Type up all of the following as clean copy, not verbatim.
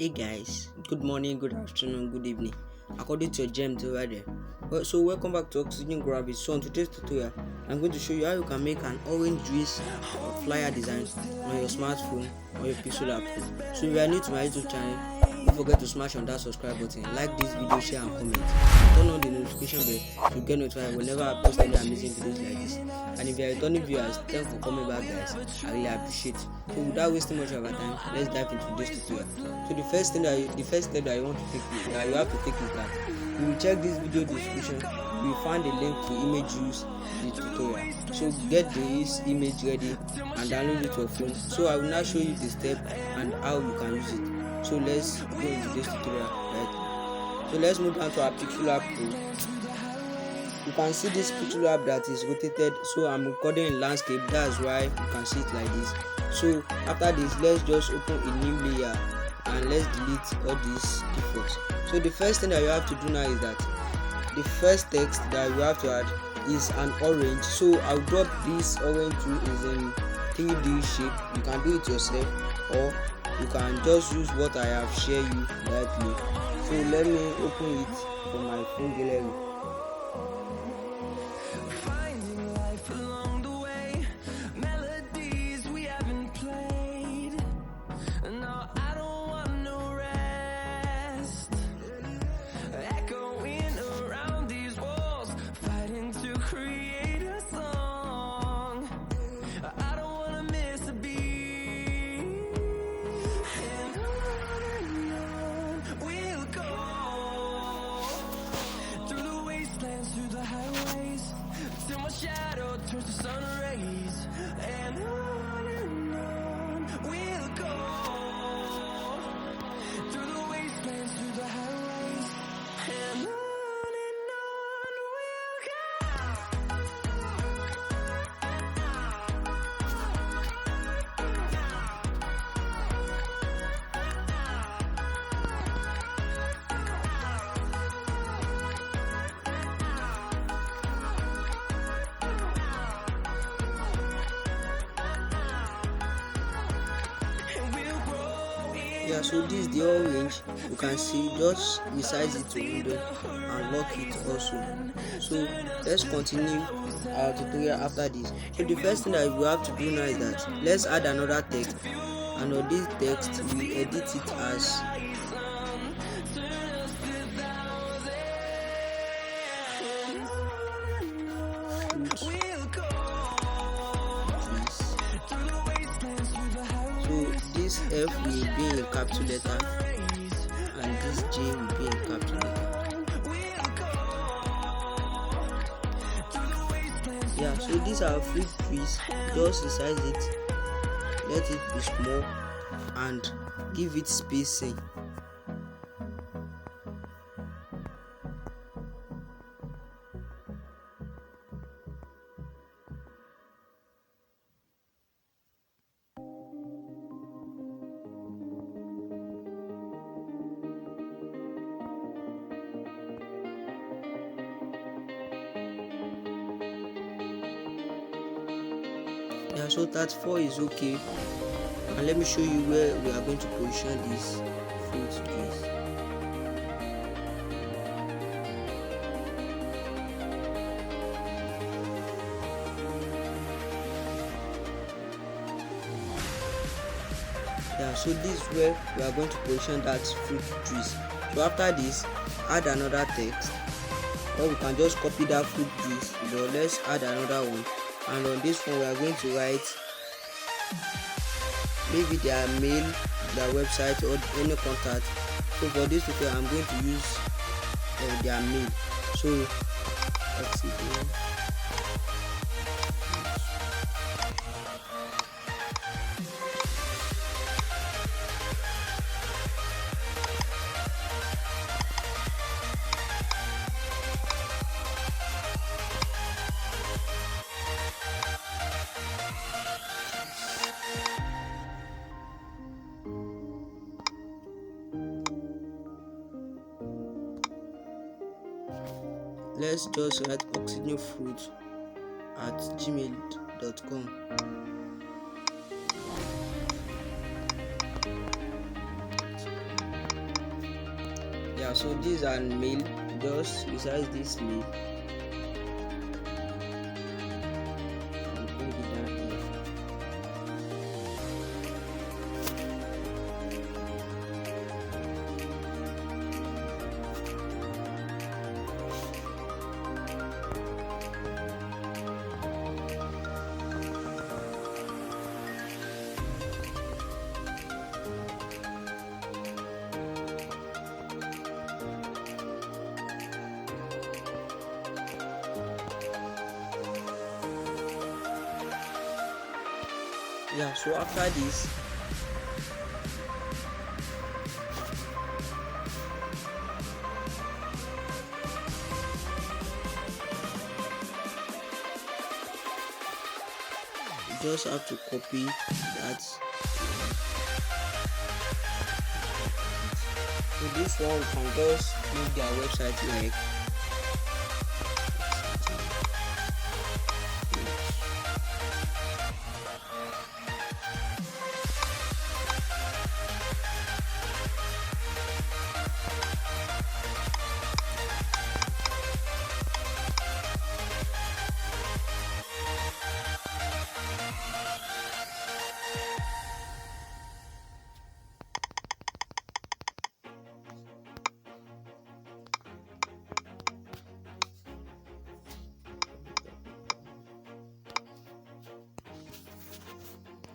Hey guys, good morning, good afternoon, good evening, according to your gem over there. So welcome back to Oxygen Gravity. So on today's tutorial, I'm going to show you how you can make an orange juice flyer design on your smartphone or your Pixellab Pro. So if you are new to my YouTube channel, don't forget to smash on that subscribe button, like this video, share and comment. Turn on the notification bell to get notified whenever I post any amazing videos like this. And if you are returning viewers, thanks for coming back guys. I really appreciate it. So without wasting much of our time, let's dive into this tutorial. So the first step that you want to take that you have to take is that you will check this video description. You will find a link to image use the tutorial. So get this image ready and download it to your phone. So I will now show you the step and how you can use it. So let's go into this tutorial right. So let's move on to our Pixellab Pro. You can see this Pixellab that is rotated. So I'm recording in landscape, that's why you can see it like this. So after this, let's just open a new layer and let's delete all these defaults. So the first thing that you have to do now is that the first text that you have to add is an orange. So I'll drop this orange tool is in 3D shape. You can do it yourself or you can just use what I have shared you directly. So let me open it from my phone gallery. Shadow turns to sun rays, and on we'll go through the wastelands, through the highways, and on Yeah, so this is the orange. You can see just resize it to window and lock it also. So let's continue our tutorial after this. So the first thing that we have to do now is that let's add another text, and on this text we edit it as this F will be in capital letter and this J will be in capital letter. Yeah, so these are fruit trees. Just resize it, let it be small and give it spacing. Yeah, so 34 is okay, and let me show you where we are going to position this fruit trees. Yeah, so this is where we are going to position that fruit trees. So after this, add another text, or we can just copy that fruit trees, but let's add another one. And on this one we are going to write maybe their mail, their website or any contact. So for this tutorial I'm going to use their mail. So let's see here. Let's just write oxygenfruit@gmail.com. So this is an mail. Just resize this mail and bring it down here. Yeah, so after this, you just have to copy that. So this one, you can just leave their website like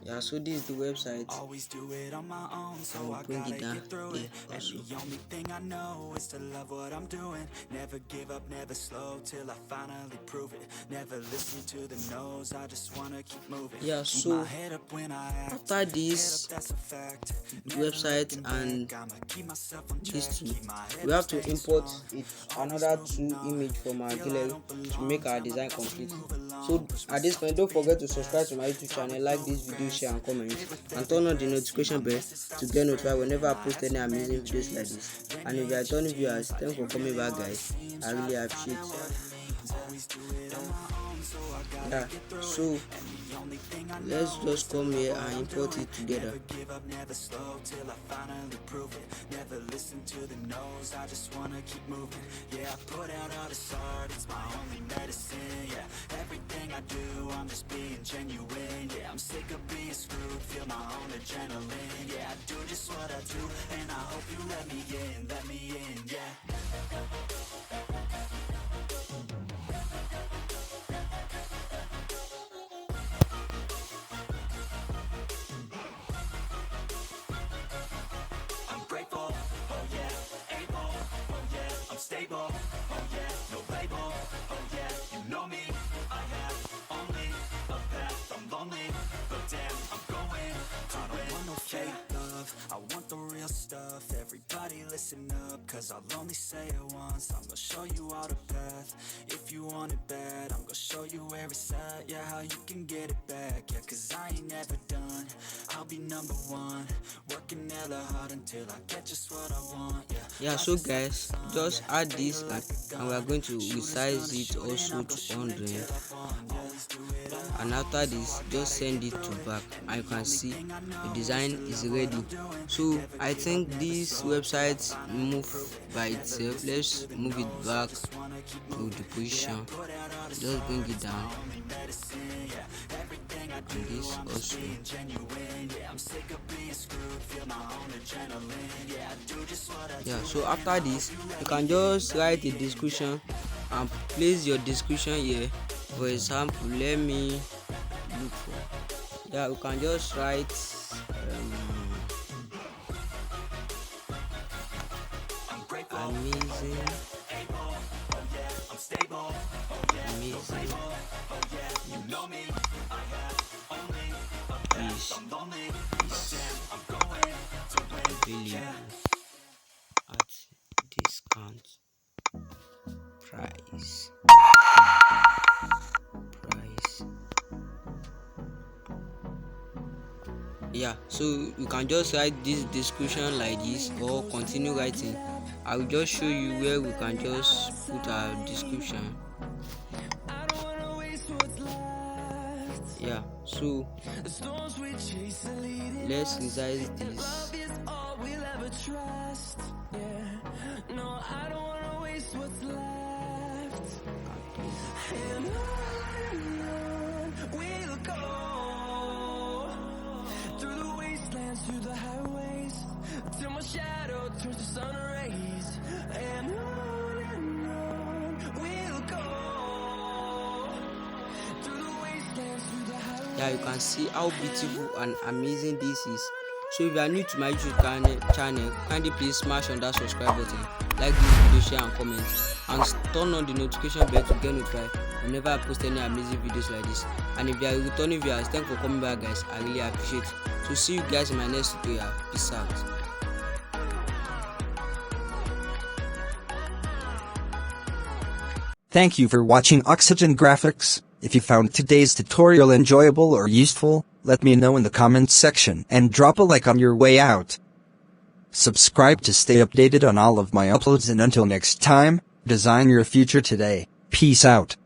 yeah, so this is the website. Always do it on my own, so I'll I bring it gotta down get through here it. And also. the only thing I know is to love what I'm doing. Never give up, never slow, till I finally prove it. Never listen to the no's, I just wanna keep moving. Yeah, Keep so my head up when I act. after Head this up, that's a fact. website and these two, we have to import another two image from our gallery to make our design complete. So at this point, don't forget to subscribe to my YouTube channel, like this video, share and comment, and turn on the notification bell to get notified whenever I post any amazing videos like this. And if you are returning viewers, thanks for coming back, guys. I really appreciate it. Yeah, so let's just come here and import it together. Never slow till I finally prove it. Never listen to the no's, I just wanna keep moving. Yeah, I put out all this art, it's my only medicine. Yeah, everything I do, I'm just being genuine. Yeah, I'm sick of being screwed, feel my own adrenaline. Yeah, I do just what I do, and I hope you let me in, yeah. Grateful, oh yeah, able, oh yeah, I'm stable, oh yeah, no label, oh yeah, you know me, I have only a path, I'm lonely, but damn, I'm going to I don't want no fake love, I want the real stuff, everybody listen up, cause I'll only say it once, I'm gonna show you all the path, if you want it bad, I'm gonna show you where it's at, yeah, how you can get it back, yeah, cause I ain't never done, I'll be number one, working hella hard until I get just what I want, Yeah, so guys, just add this and we are going to resize it also to 100, and after this just send it to back and you can see the design is ready. So I think this website move by itself. Let's move it back to the position, just bring it down, and this also. Yeah, so after this you can just write a description and place your description here. For example, let me look for, yeah, you can just write amazing, is available at discount price. Yeah, so you can just write this description like this or continue writing. I will just show you where we can just put our description. Yeah, so let's resize this. No, I don't wanna waste what's left. And on we'll go through the wastelands, through the highways, till my shadow turns to sun rays. And on we'll go through the wastelands, through the highways. Yeah, you can see how beautiful and amazing this is. So if you are new to my YouTube channel, kindly please smash on that subscribe button, like this video, share and comment, and turn on the notification bell to get notified whenever I post any amazing videos like this. And if you are a returning viewer, thanks for coming back guys, I really appreciate it. So see you guys in my next tutorial. Peace out. Thank you for watching Oxygen Graphics. If you found today's tutorial enjoyable or useful, let me know in the comments section and drop a like on your way out. Subscribe to stay updated on all of my uploads, and until next time, design your future today. Peace out.